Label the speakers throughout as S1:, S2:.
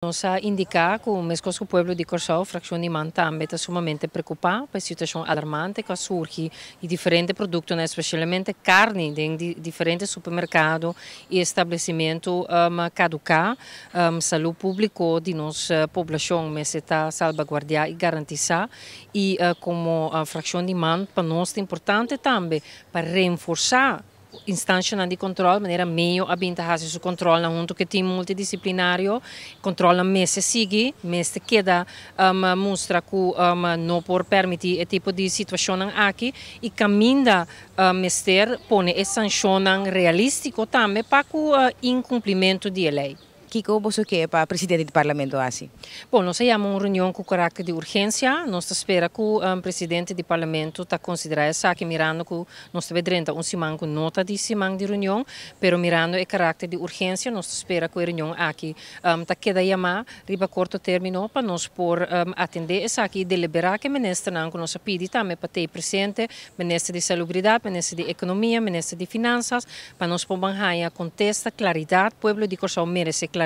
S1: Nos a indicar que o mesmo povo de Corsão, fração de Man, também está sumamente preocupado com a situação alarmante que surge de diferentes produtos, especialmente carne, em diferentes supermercados e estabelecimentos caducar, saúde pública de nossa população, mas está salvaguardar e garantizar. E como a fração de Man, para nós é importante também para reforçar instância de controle, de maneira meio a fazer o controle junto que time multidisciplinário, controla messe sigue, messe queda mostra que não por permitir esse tipo de situação aqui e caminha mester põe e sanção realístico também para o incumprimento de lei.
S2: Kiko, você quer para presidente do parlamento assim?
S1: Bom, nós temos uma reunião com caráter de urgência. Nós esperamos que o presidente do parlamento está considerando essa aqui mirando que nós devemos um semana com nota de semana de reunião, pero mirando o caráter de urgência, nós esperamos que a reunião aqui está queda chamar riba curto término para nós por atender essa aqui e deliberar que o ministro não nós pede também para ter presente, ministro de salubridade, ministro de economia, ministro de finanças, para nós por banhar contesta claridade, o povo de Corsão merece claridade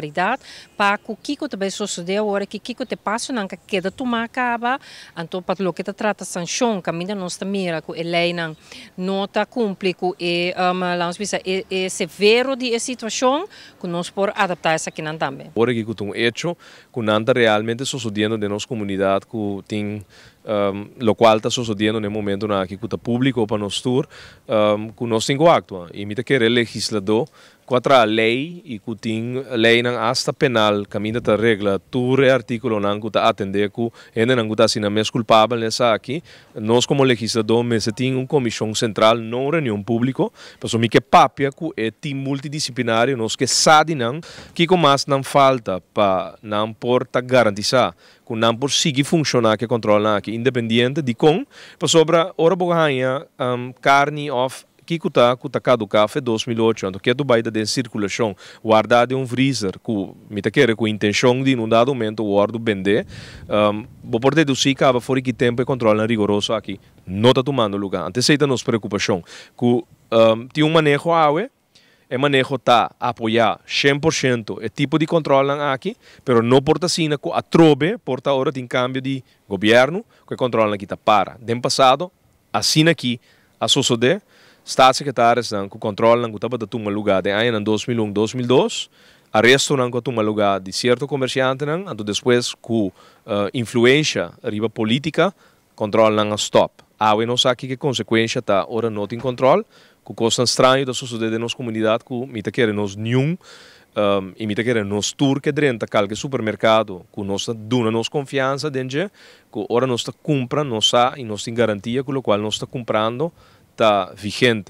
S1: para que o que também sucedeu agora que o que passa não queda tomar acaba então para o que trata sanção caminha nós mira que a lei não está cumpre com é severo de situação que nós por adaptar essa aqui também.
S3: Agora que é um hecho que não está realmente sucedendo na nossa comunidade que tem lo qual está sucedendo no momento na que está público para nós tour que nós temos actuar e me que o legislador contra a lei e que tem lei não hasta penal caminha da regra tour artículo não que está atender que ainda não está sendo mais culpável nessa aqui nós como legislador me se tem comissão central não reunião público para me que papia que é time multidisciplinário nós que sabe não que mais não falta para não porta garantizar que não por seguir funcionar que controla aqui independente de com para sobra ora boganha carne of que está caducado em 2008, então que é do baita de circulação, guardado em freezer, que me tá querendo com a intenção de num dado momento o guardo vender, vou por deduzir que acaba fora que tempo e controle rigoroso aqui, não está tomando lugar. Anteceita nos preocupação, que tem manejo água, o manejo está a apoiar 100% o tipo de controle aqui, mas não porta assim que a trobe porta agora tem cambio de governo, que o controle aqui está para. No passado, assim aqui, a suceder, staatssecretaris que controlam que estava tomando lugar de ano 2001, 2002, arresto que tomou lugar de certo comerciante, e depois com influência riba política, controlam a stop. Há não sabe que consequência está ora não tem controle, que coisa estranha da sociedade da nossa comunidade, que me quer nos nenhum e me quer nos tour que dentro qualquer supermercado, que nós dona nos confiança dentro, que ora nós compra, nós e nós tem garantia com o qual nós está comprando está vigente.